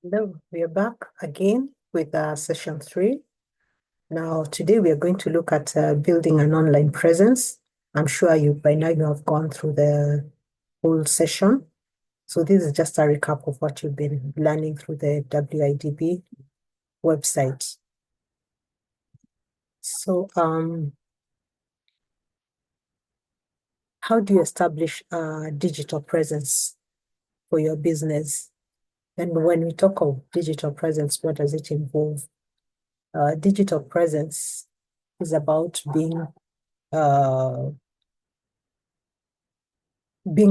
Hello, we are back again with session 3. Now, today we are going to look at building an online presence. I'm sure by now you have gone through the whole session. So this is just a recap of what you've been learning through the WIDB website. So, how do you establish a digital presence for your business? And when we talk of digital presence, what does it involve? Digital presence is about being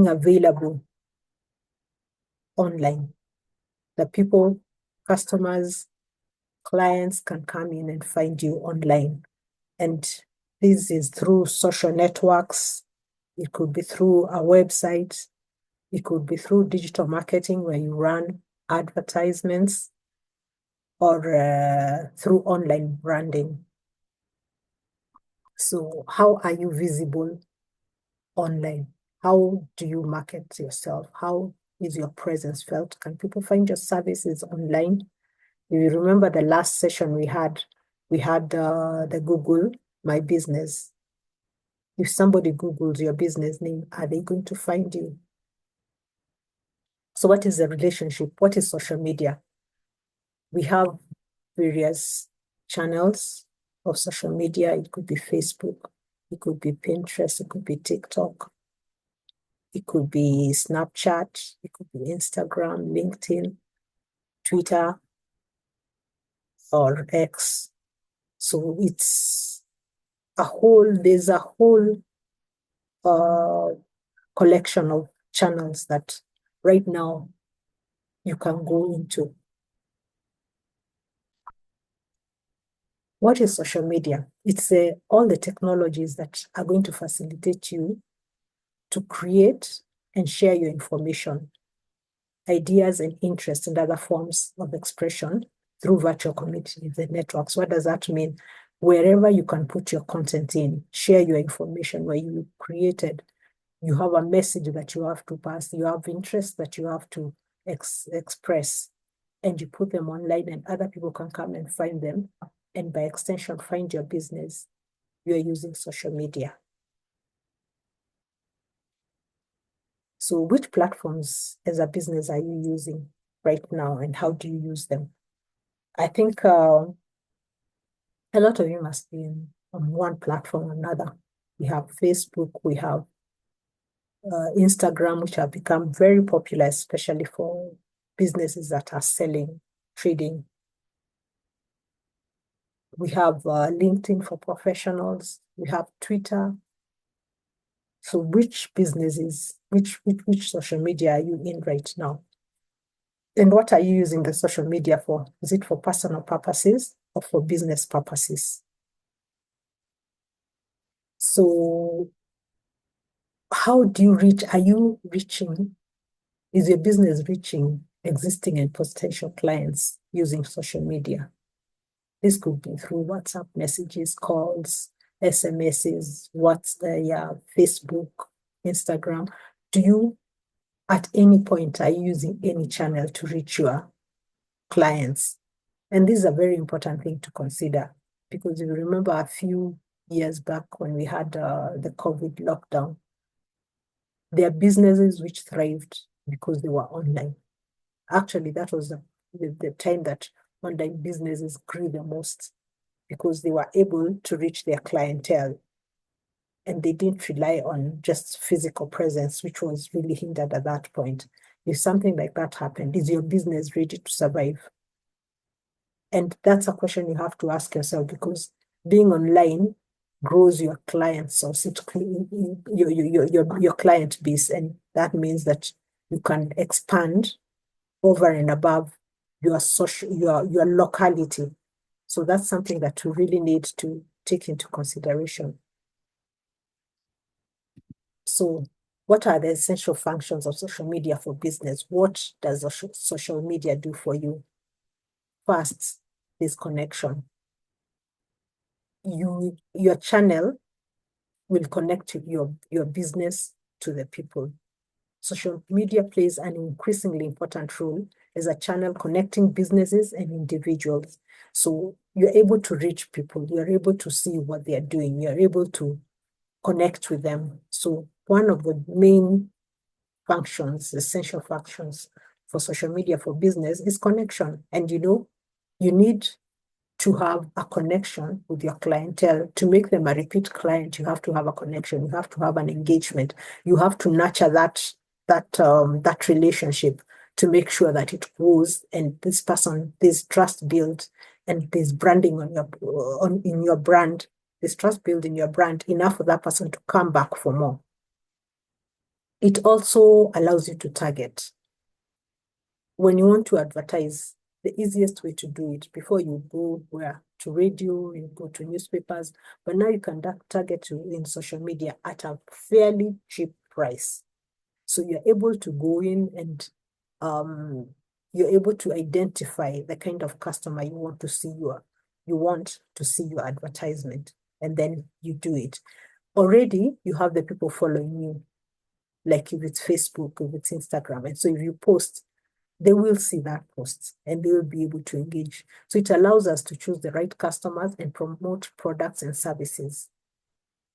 available online. The people, customers, clients can come in and find you online. And this is through social networks. It could be through a website. It could be through digital marketing where you run advertisements, or through online branding. So how are you visible online? How do you market yourself? How is your presence felt? Can people find your services online? If you remember the last session we had the Google My Business. If somebody Googles your business name, are they going to find you? So what is the relationship? What is social media? We have various channels of social media. It could be Facebook, it could be Pinterest, it could be TikTok, it could be Snapchat, it could be Instagram, LinkedIn, Twitter, or X. So there's a whole collection of channels that right now you can go into. What is social media? It's all the technologies that are going to facilitate you to create and share your information, ideas and interests and other forms of expression through virtual communities and networks. What does that mean? Wherever you can put your content in, share your information where you created, you have a message that you have to pass, you have interests that you have to express, and you put them online and other people can come and find them, and by extension, find your business. You are using social media. So which platforms as a business are you using right now and how do you use them? I think a lot of you must be on one platform or another. We have Facebook, we have Instagram, which have become very popular, especially for businesses that are selling, trading. We have LinkedIn for professionals. We have Twitter. So which businesses, which social media are you in right now? And what are you using the social media for? Is it for personal purposes or for business purposes? So how do you reach? Are you reaching? Is your business reaching existing and potential clients using social media? This could be through WhatsApp messages, calls, SMSs, Facebook, Instagram. Do you, at any point, are you using any channel to reach your clients? And this is a very important thing to consider because if you remember a few years back when we had the COVID lockdown, there are businesses which thrived because they were online. Actually, that was the time that online businesses grew the most because they were able to reach their clientele and they didn't rely on just physical presence, which was really hindered at that point. If something like that happened, is your business ready to survive? And that's a question you have to ask yourself because being online grows your client source, your client base, and that means that you can expand over and above your locality. So that's something that we really need to take into consideration. So what are the essential functions of social media for business? What does social media do for you? First is connection. Your channel will connect your business to the people. Social media plays an increasingly important role as a channel connecting businesses and individuals. So you're able to reach people, you're able to see what they're doing, you're able to connect with them. So one of the main functions, essential functions for social media for business is connection. And you need to have a connection with your clientele. To make them a repeat client, you have to have a connection, you have to have an engagement, you have to nurture that relationship to make sure that it grows and there's trust built and there's branding in your brand, there's trust built in your brand enough for that person to come back for more. It also allows you to target. When you want to advertise, the easiest way to do it, before you go to radio, you go to newspapers, but now you can target in social media at a fairly cheap price. So you're able to go in and you're able to identify the kind of customer you want to see your advertisement, and then you do it. Already you have the people following you, like if it's Facebook, if it's Instagram. And so if you post, they will see that post and they will be able to engage. So it allows us to choose the right customers and promote products and services.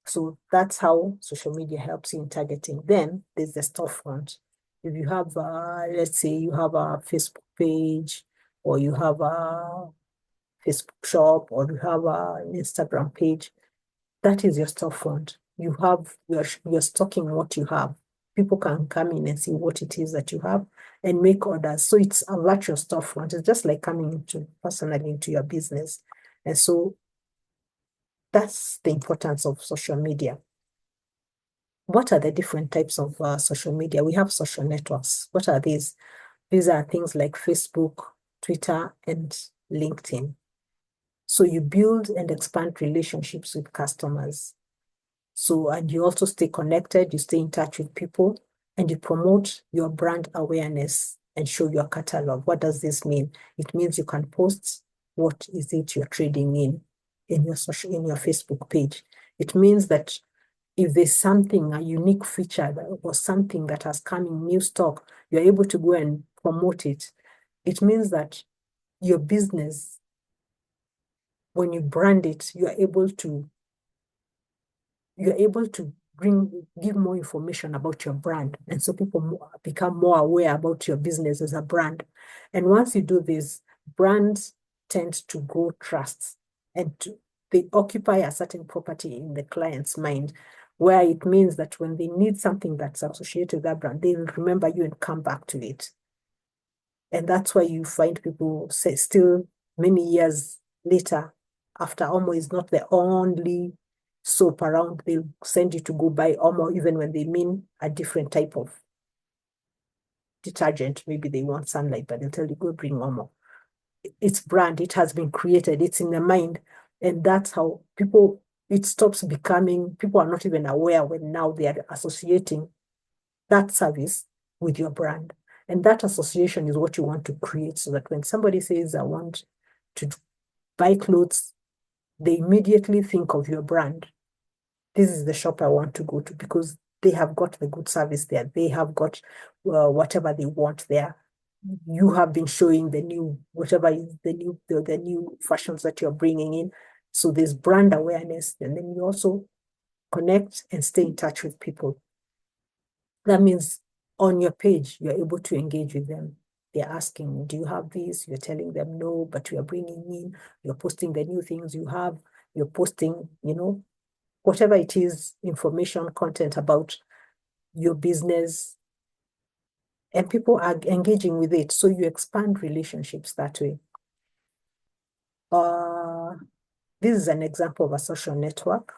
So that's how social media helps you in targeting. Then there's the storefront. If you have, let's say you have a Facebook page, or you have a Facebook shop, or you have an Instagram page, that is your storefront. You're stocking what you have. People can come in and see what it is that you have and make orders. So it's a virtual storefront. It's just like coming personally into your business. And so that's the importance of social media. What are the different types of social media? We have social networks. What are these? These are things like Facebook, Twitter, and LinkedIn. So you build and expand relationships with customers. So, and you also stay connected, you stay in touch with people, and you promote your brand awareness and show your catalog. What does this mean? It means you can post what is it you're trading in your Facebook page. It means that if there's something, a unique feature or something that has come in new stock, you're able to go and promote it. It means that your business, when you brand it, you're able to give more information about your brand. And so people become more aware about your business as a brand. And once you do this, brands tend to grow trust, and they occupy a certain property in the client's mind, where it means that when they need something that's associated with that brand, they will remember you and come back to it. And that's why you find people say still many years later, after Omo is not the only soap around, they'll send you to go buy Omo, even when they mean a different type of detergent. Maybe they want Sunlight, but they'll tell you, go bring Omo. It's brand, it has been created, it's in the mind. And that's how it stops becoming, people are not even aware when now they are associating that service with your brand. And that association is what you want to create, so that when somebody says, I want to buy clothes, they immediately think of your brand. This is the shop I want to go to, because they have got the good service there. They have got whatever they want there. You have been showing the new, whatever is the new fashions that you're bringing in. So there's brand awareness, and then you also connect and stay in touch with people. That means on your page, you're able to engage with them. They're asking, do you have this? You're telling them no, but you are bringing in, you're posting the new things you have, you're posting, whatever it is, information, content about your business, and people are engaging with it. So you expand relationships that way. This is an example of a social network.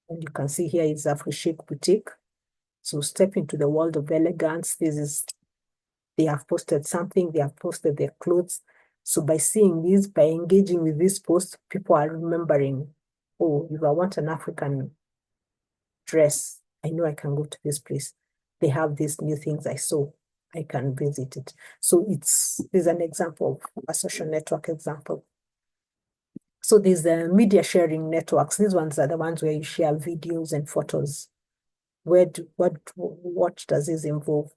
And you can see here is Afri-Chic Boutique. So step into the world of elegance. They have posted something, they have posted their clothes. So by seeing this, by engaging with this post, people are remembering, oh, if I want an African dress, I know I can go to this place. They have these new things I saw, I can visit it. So there's an example, a social network example. So there's media sharing networks. These ones are the ones where you share videos and photos. What does this involve?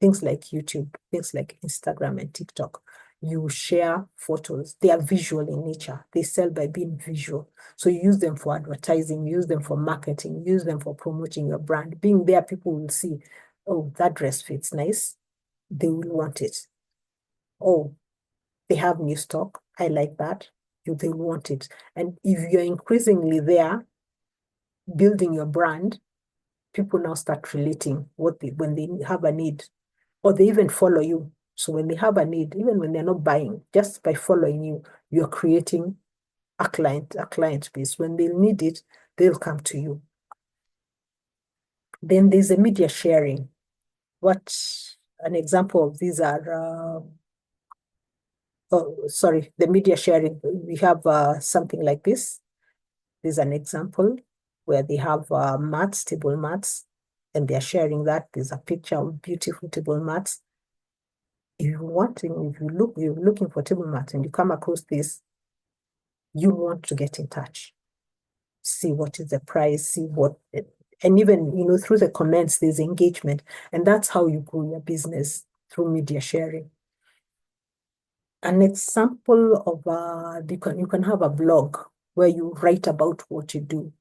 things like YouTube, things like Instagram and TikTok. You share photos. They are visual in nature. They sell by being visual. So you use them for advertising, use them for marketing, use them for promoting your brand. Being there, people will see, oh, that dress fits nice. They will want it. Oh, they have new stock. I like that. They will want it. And if you're increasingly there, building your brand, people now start relating when they have a need, or they even follow you. So when they have a need, even when they're not buying, just by following you, you're creating a client base. When they need it, they'll come to you. Then there's a media sharing. What an example of these are, the media sharing. We have something like this. There's an example where they have mats, table mats, and they're sharing that. There's a picture of beautiful table mats. If you're looking for table mats and you come across this, you want to get in touch, see what is the price, and even, through the comments, there's engagement. And that's how you grow your business, through media sharing. An example of you can have a blog where you write about what you do,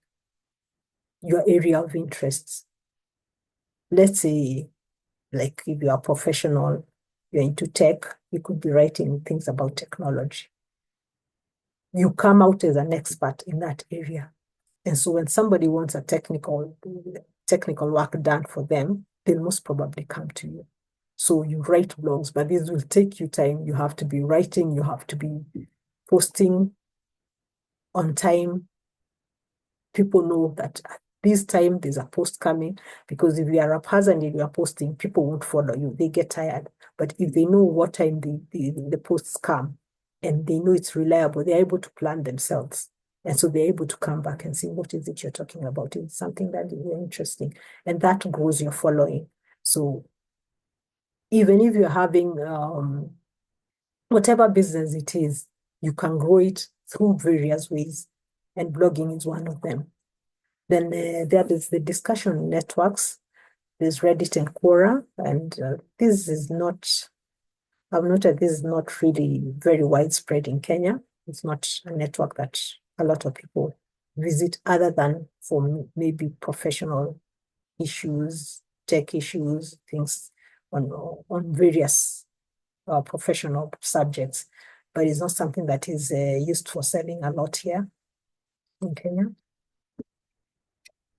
your area of interests. Let's say, like if you are professional, you're into tech, you could be writing things about technology. You come out as an expert in that area. And so when somebody wants a technical work done for them, they'll most probably come to you. So you write blogs, but this will take you time. You have to be writing, you have to be posting on time. People know that at this time there's a post coming, because if you are haphazard and you are posting, people won't follow you. They get tired. But if they know what time the posts come and they know it's reliable, they're able to plan themselves. And so they're able to come back and see, what is it you're talking about? It's something that is very interesting. And that grows your following. So even if you're having whatever business it is, you can grow it through various ways. And blogging is one of them. Then there is the discussion networks. There's Reddit and Quora. And I've noted this is not really very widespread in Kenya. It's not a network that a lot of people visit, other than for maybe professional issues, tech issues, things on various professional subjects. But it's not something that is used for selling a lot here in Kenya.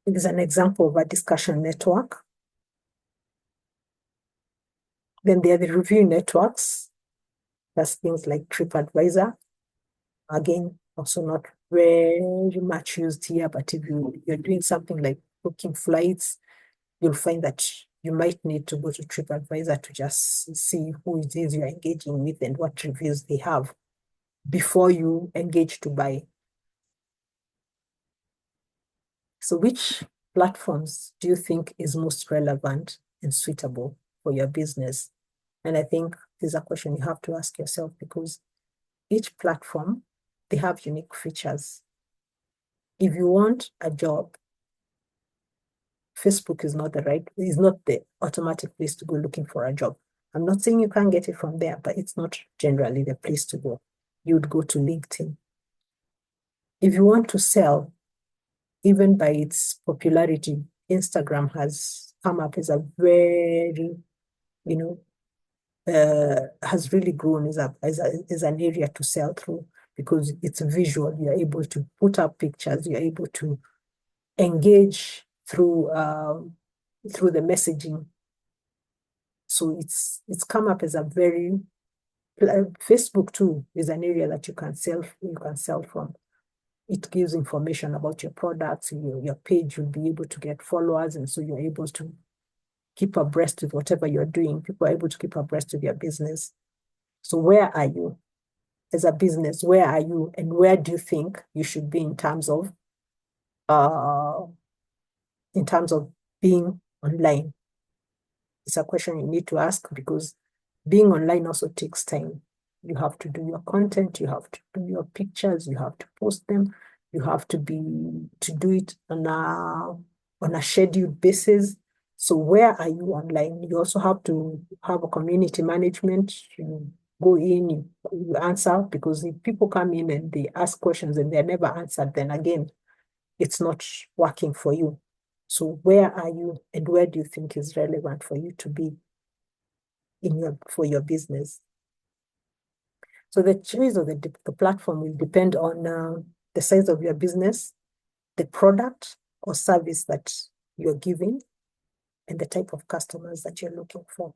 It is an example of a discussion network. Then there are the review networks. That's things like TripAdvisor. Again, also not very much used here, but if you're doing something like booking flights, you'll find that you might need to go to TripAdvisor to just see who it is you're engaging with and what reviews they have before you engage to buy. So which platforms do you think is most relevant and suitable for your business? And I think this is a question you have to ask yourself, because each platform, they have unique features. If you want a job, Facebook is not the automatic place to go looking for a job. I'm not saying you can't get it from there, but it's not generally the place to go. You would go to LinkedIn. If you want to sell, even by its popularity, Instagram has come up as a very, has really grown as an area to sell through, because it's visual. You're able to put up pictures. You're able to engage through the messaging. So it's come up as a very Facebook too is an area that you can sell from. It gives information about your products. Your page will be able to get followers, and so you're able to keep abreast with whatever you're doing. People are able to keep abreast with your business. So where are you as a business? Where are you, and where do you think you should be in terms of being online? It's a question you need to ask, because being online also takes time. You have to do your content, you have to do your pictures, you have to post them, you have to do it on a scheduled basis. So where are you online? You also have to have a community management. You go in, you answer, because if people come in and they ask questions and they're never answered, then again, it's not working for you. So where are you and where do you think is relevant for you to be for your business? So the choice of the platform will depend on the size of your business, the product or service that you're giving, and the type of customers that you're looking for.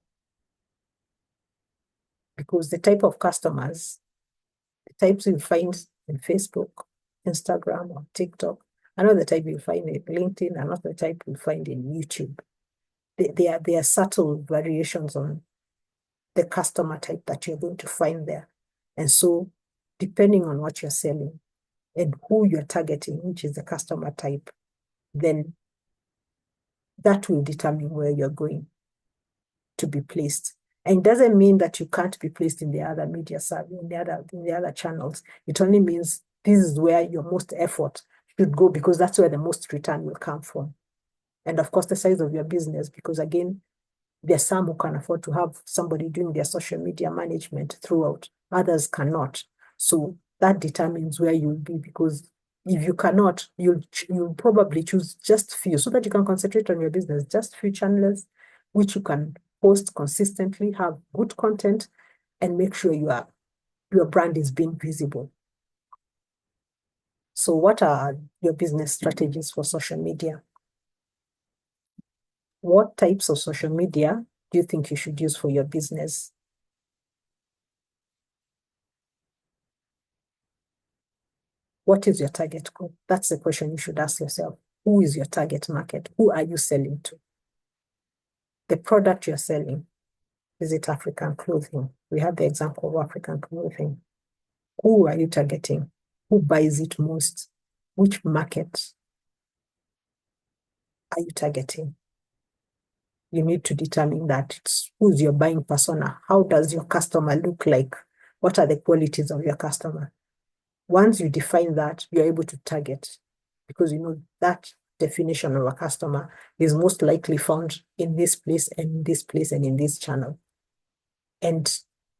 Because the type of customers, the types you find in Facebook, Instagram, or TikTok, another type you find in LinkedIn, another type you find in YouTube. They are subtle variations on the customer type that you're going to find there. And so, depending on what you're selling and who you're targeting, which is the customer type, then that will determine where you're going to be placed. And it doesn't mean that you can't be placed in the other media service, in the other channels. It only means this is where your most effort should go, because that's where the most return will come from. And of course, the size of your business, because again, there's some who can afford to have somebody doing their social media management throughout. Others cannot. So that determines where you'll be, because if you cannot, you'll probably choose just few so that you can concentrate on your business, just few channels which you can post consistently, have good content, and make sure your brand is being visible. So what are your business strategies for social media? What types of social media do you think you should use for your business? What is your target group? That's the question you should ask yourself. Who is your target market? Who are you selling to? The product you're selling, is it African clothing? We have the example of African clothing. Who are you targeting? Who buys it most? Which market are you targeting? You need to determine that. It's who's your buying persona? How does your customer look like? What are the qualities of your customer? Once you define that, you're able to target, because you know that definition of a customer is most likely found in this place and in this place and in this channel. And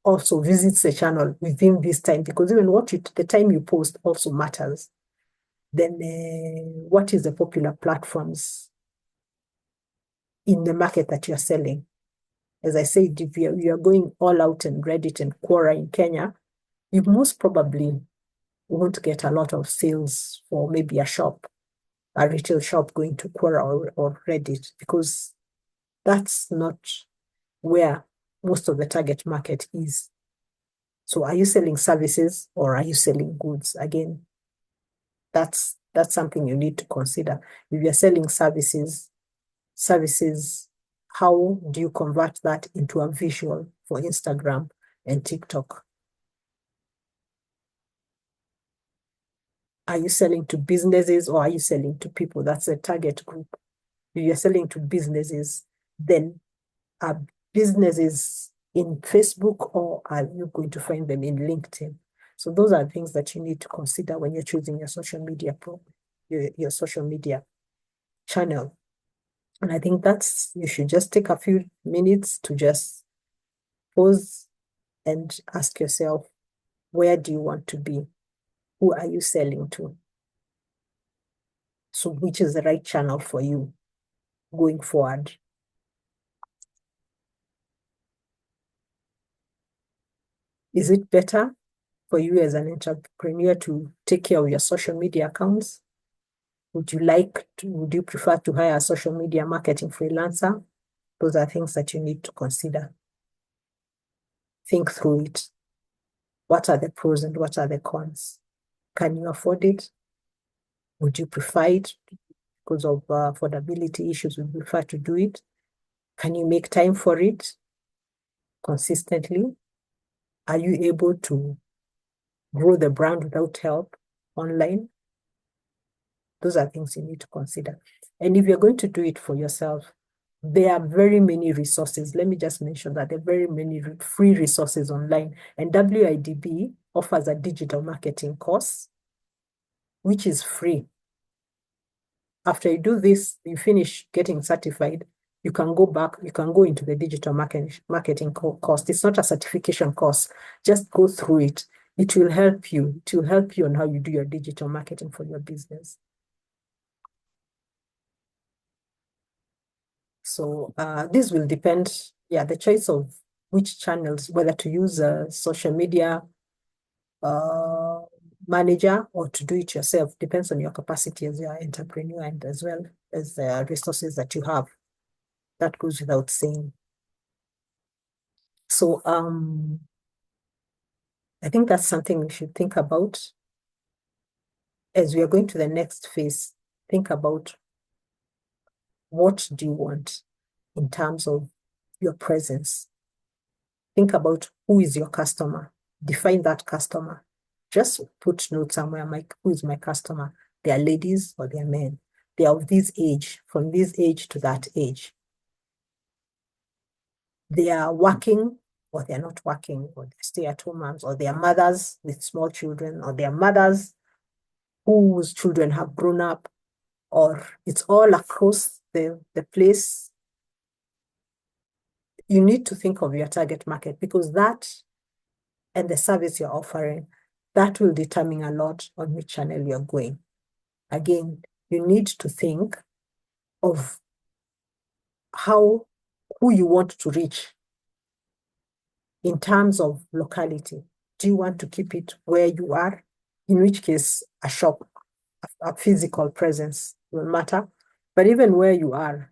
also visits the channel within this time, because even the time you post also matters. Then what is the popular platforms in the market that you're selling? As I said, if you're going all out and Reddit and Quora in Kenya, you most probably won't get a lot of sales for maybe a retail shop going to Quora or Reddit, because that's not where most of the target market is. So are you selling services or are you selling goods? Again, that's something you need to consider. If you're selling services, how do you convert that into a visual for Instagram and TikTok? Are you selling to businesses or are you selling to people? That's a target group. If you're selling to businesses, then are businesses in Facebook or are you going to find them in LinkedIn? So those are things that you need to consider when you're choosing your social media your social media channel. And I think you should just take a few minutes to just pause and ask yourself, where do you want to be? Who are you selling to? So which is the right channel for you going forward? Is it better for you as an entrepreneur to take care of your social media accounts? Would you prefer to hire a social media marketing freelancer? Those are things that you need to consider. Think through it. What are the pros and what are the cons? Can you afford it? Would you prefer it because of affordability issues? Would you prefer to do it? Can you make time for it consistently? Are you able to grow the brand without help online? Those are things you need to consider. And if you're going to do it for yourself, there are very many resources. Let me just mention that there are very many free resources online. And WIDB offers a digital marketing course, which is free. After you do this, you finish getting certified, you can go back, you can go into the digital marketing course. It's not a certification course. Just go through it. It will help you. It will help you on how you do your digital marketing for your business. So this will depend, the choice of which channels, whether to use a social media manager or to do it yourself, depends on your capacity as your entrepreneur and as well as the resources that you have. That goes without saying. So I think that's something we should think about as we are going to the next phase. Think about what do you want in terms of your presence. Think about who is your customer. Define that customer. Just put notes somewhere, who is my customer? They are ladies or they are men. They are of this age, from this age to that age. They are working or they're not working, or they stay-at-home moms, or they are mothers with small children, or they are mothers whose children have grown up, or it's all across the place. You need to think of your target market, because that and the service you're offering, that will determine a lot on which channel you're going. Again, you need to think of who you want to reach in terms of locality. Do you want to keep it where you are? In which case, a shop, a physical presence will matter. But even where you are,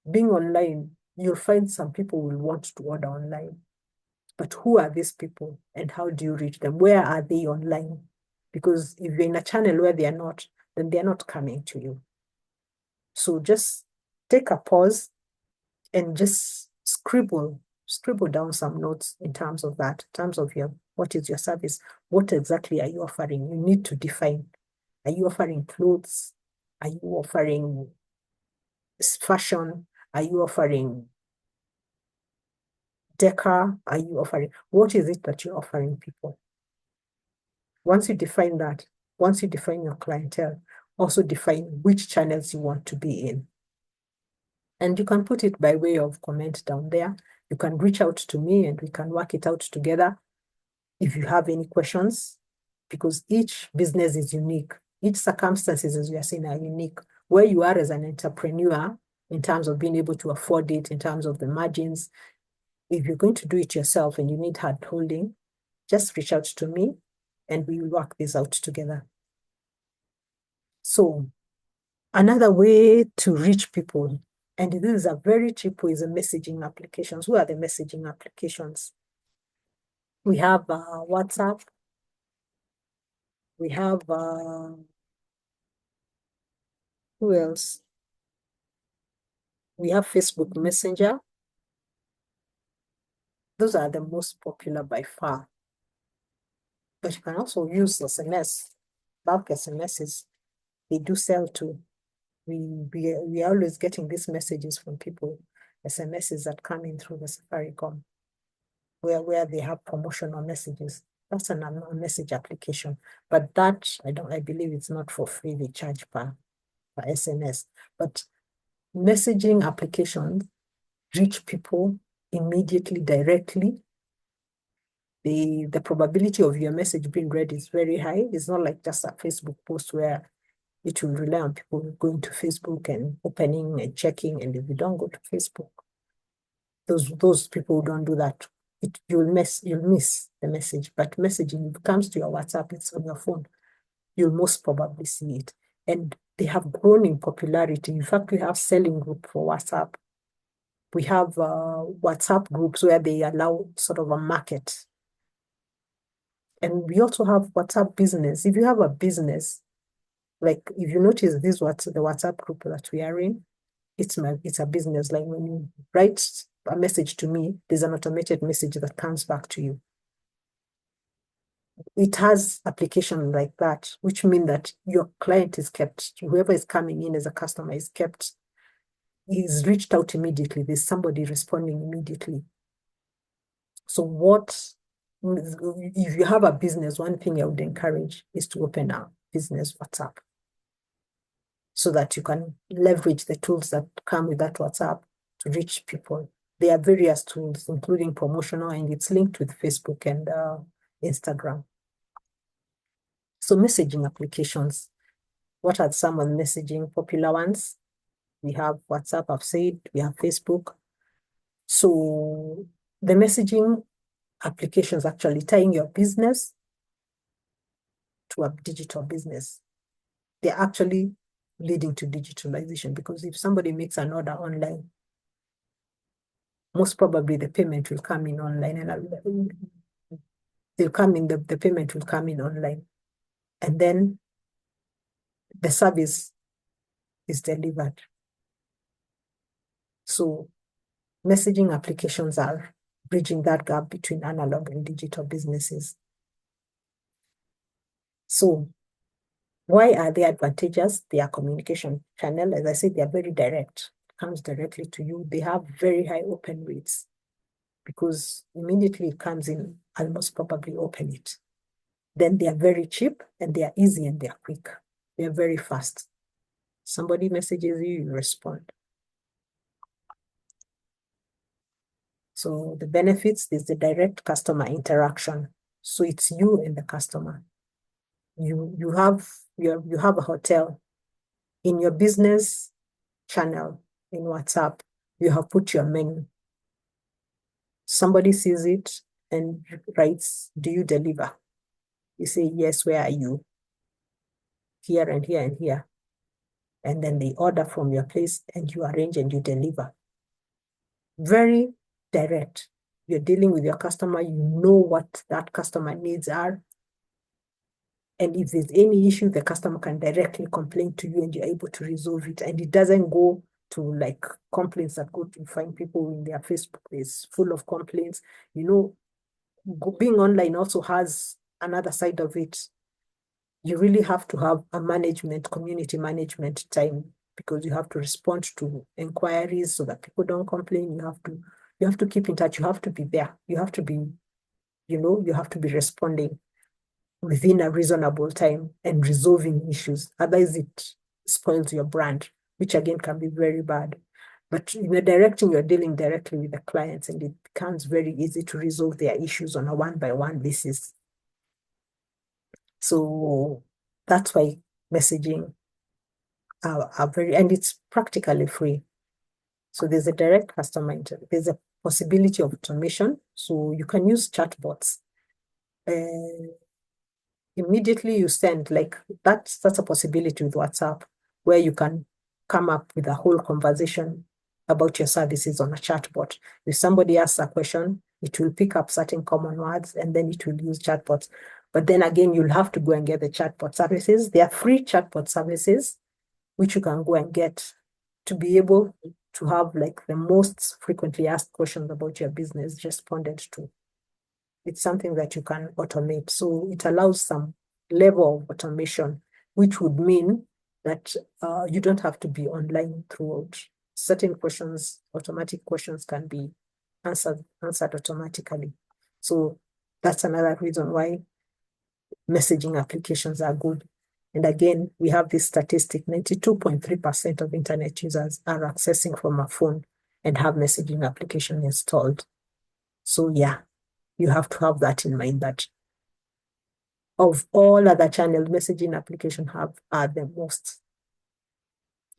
being online, you'll find some people will want to order online. But who are these people and how do you reach them? Where are they online? Because if you're in a channel where they are not, then they're not coming to you. So just take a pause and just scribble down some notes in terms of that, in terms of what is your service? What exactly are you offering? You need to define. Are you offering clothes? Are you offering fashion? Are you offering decor? Are you offering, what is it that you're offering people? Once you define that, once you define your clientele, also define which channels you want to be in. And you can put it by way of comment down there. You can reach out to me and we can work it out together if you have any questions, because each business is unique. Each circumstances, as we are saying, are unique. Where you are as an entrepreneur, in terms of being able to afford it, in terms of the margins, if you're going to do it yourself and you need hand holding, just reach out to me and we will work this out together. So another way to reach people, and this is a very cheap way, is the messaging applications. Who are the messaging applications? We have WhatsApp. We have, who else? We have Facebook Messenger. Those are the most popular by far. But you can also use SMS, bulk SMSs. They do sell too. We are always getting these messages from people, SMSs that come in through the Safaricom, where they have promotional messages. That's a message application. But that, I believe it's not for free. They charge per SMS. But messaging applications reach people immediately, directly. The probability of your message being read is very high. It's not like just a Facebook post where it will rely on people going to Facebook and opening and checking. And if you don't go to Facebook, those people who don't do that, you'll miss the message. But messaging, if it comes to your WhatsApp, it's on your phone, you'll most probably see it. And they have grown in popularity. In fact, we have selling group for WhatsApp. We have WhatsApp groups where they allow sort of a market. And we also have WhatsApp business. If you have a business, like if you notice the WhatsApp group that we are in, it's a business. Like when you write a message to me, there's an automated message that comes back to you. It has application like that, which means that your client is kept, whoever is coming in as a customer is kept, is reached out immediately. There's somebody responding immediately. So if you have a business, one thing I would encourage is to open a business WhatsApp so that you can leverage the tools that come with that WhatsApp to reach people. There are various tools, including promotional, and it's linked with Facebook and Instagram. So messaging applications. What are some of the messaging popular ones? We have WhatsApp, I've said, we have Facebook. So the messaging applications actually tying your business to a digital business. They're actually leading to digitalization, because if somebody makes an order online, most probably the payment will come in online, and the payment will come in online, and then the service is delivered. So messaging applications are bridging that gap between analog and digital businesses. So why are they advantageous? They are communication channel. As I said, they are very direct. It comes directly to you. They have very high open rates, because immediately it comes in, I'll most probably open it. Then they are very cheap, and they are easy, and they are quick. They are very fast. Somebody messages you, you respond. So the benefits is the direct customer interaction. So it's you and the customer. You have a hotel in your business channel in WhatsApp. You have put your menu. Somebody sees it and writes, "Do you deliver?" You say, "Yes, where are you?" "Here and here and here." And then they order from your place, and you arrange and you deliver. Very direct. You're dealing with your customer. You know what that customer needs are. And if there's any issue, the customer can directly complain to you, and you're able to resolve it. And it doesn't go to like complaints that go to find people in their Facebook. It's full of complaints. Being online also has another side of it. You really have to have a community management time, because you have to respond to inquiries so that people don't complain. You have to keep in touch. You have to be there. You have to be responding within a reasonable time and resolving issues. Otherwise, it spoils your brand, which again can be very bad. But in the directing, you're dealing directly with the clients, and it becomes very easy to resolve their issues on a one-by-one basis. So that's why messaging are very, and it's practically free. So there's a direct customer there's a possibility of automation. So you can use chatbots. Immediately you send, like that's a possibility with WhatsApp, where you can come up with a whole conversation about your services on a chatbot. If somebody asks a question, it will pick up certain common words, and then it will use chatbots. But then again, you'll have to go and get the chatbot services. There are free chatbot services, which you can go and get to be able to have like the most frequently asked questions about your business responded to. It's something that you can automate. So it allows some level of automation, which would mean that you don't have to be online throughout. Certain questions, automatic questions, can be answered automatically. So that's another reason why messaging applications are good. And again, we have this statistic, 92.3% of internet users are accessing from a phone and have messaging application installed. So yeah, you have to have that in mind, that of all other channels, messaging application are the most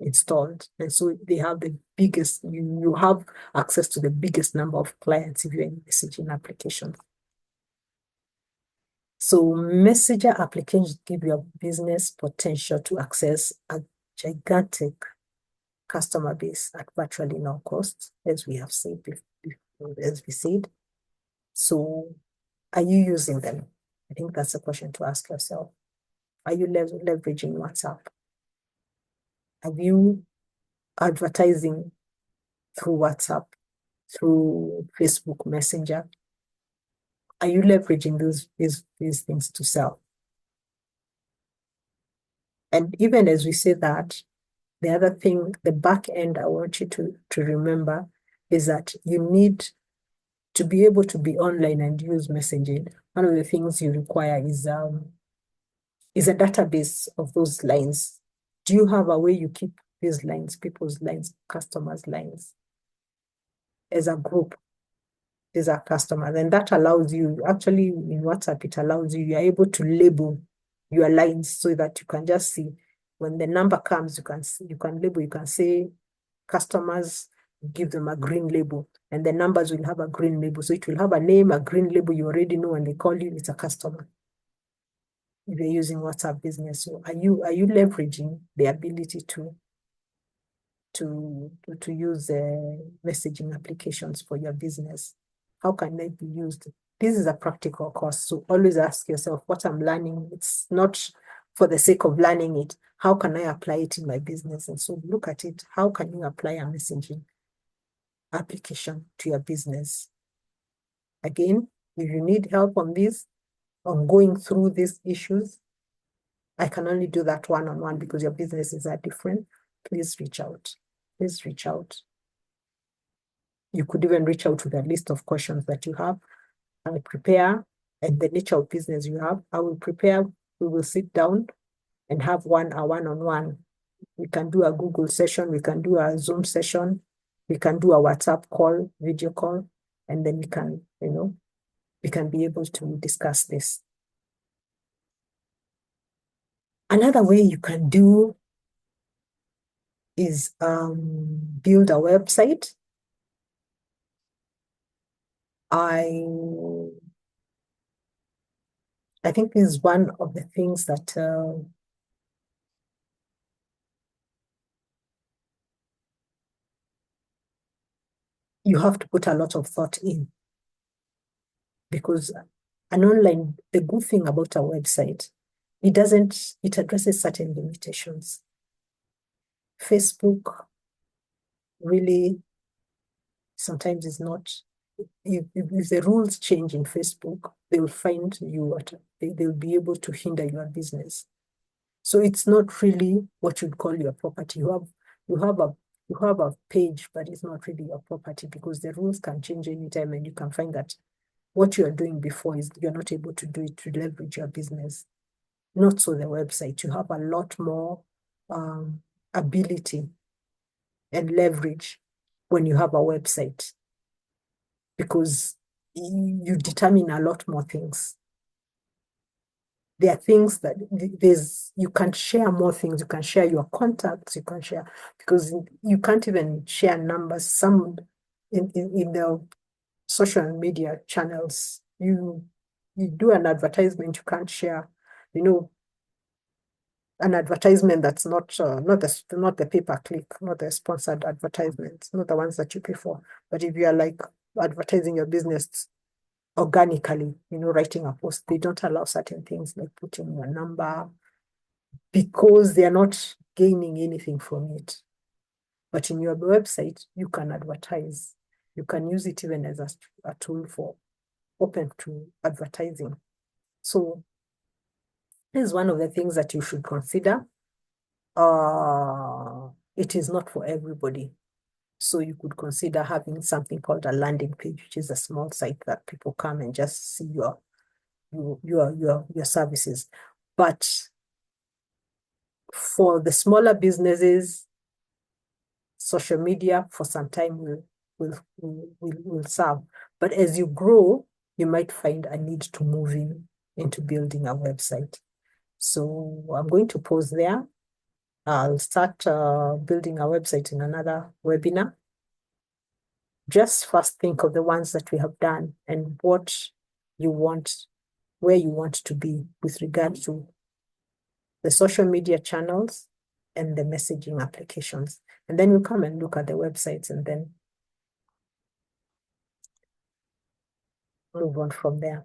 installed. And so they have the biggest, you have access to the biggest number of clients if you're in messaging applications. So messenger applications give your business potential to access a gigantic customer base at virtually no cost, as we have said before. So are you using them? I think that's a question to ask yourself. Are you leveraging WhatsApp? Are you advertising through WhatsApp, through Facebook Messenger? Are you leveraging these things to sell? And even as we say that, the other thing, the back end I want you to remember is that you need to be able to be online and use messaging. One of the things you require is a database of those lines. Do you have a way you keep these lines, people's lines, customers' lines? as a group. These are customers, and that allows you, actually in WhatsApp, it allows you, you're able to label your lines so that you can just see when the number comes, you can see, you can label, you can say customers, give them a green label, and the numbers will have a green label. So it will have a name, a green label. You already know when they call you, it's a customer. If you're using WhatsApp Business, so are you leveraging the ability to use messaging applications for your business? How can they be used? This is a practical course, so always ask yourself what I'm learning. It's not for the sake of learning it. How can I apply it in my business? And so look at it. How can you apply a messaging application to your business? Again, if you need help on this, on going through these issues, I can only do that one-on-one because your businesses are different. Please reach out. Please reach out. You could even reach out with a list of questions that you have. I will prepare, and the nature of business you have, I will prepare. We will sit down and have a one-on-one. We can do a Google session. We can do a Zoom session. We can do a WhatsApp call, video call, and then we can, we can be able to discuss this. Another way you can do is build a website. I think this is one of the things that you have to put a lot of thought in, because the good thing about a website, it addresses certain limitations. Facebook really sometimes is not, if the rules change in Facebook, they will find you, they'll be able to hinder your business. So it's not really what you'd call your property. You have a page, but it's not really your property because the rules can change anytime, and you can find that what you are doing before is you're not able to do it to leverage your business. Not so the website. You have a lot more ability and leverage when you have a website, because you determine a lot more things. There are things that you can share more things. You can share your contacts. You can share, because you can't even share numbers. Some in the social media channels, you do an advertisement, you can't share, an advertisement that's not the pay-per-click, not the sponsored advertisements, not the ones that you pay for. But if you are like advertising your business organically, writing a post, they don't allow certain things like putting your number, because they are not gaining anything from it. But in your website, you can advertise. You can use it even as a tool for open to advertising. So this is one of the things that you should consider. It is not for everybody. So you could consider having something called a landing page, which is a small site that people come and just see your services. But for the smaller businesses, social media for some time will serve. But as you grow, you might find a need to move into building a website. So I'm going to pause there. I'll start building a website in another webinar. Just first think of the ones that we have done and what you want, where you want to be with regard to the social media channels and the messaging applications. And then we'll come and look at the websites and then move on from there.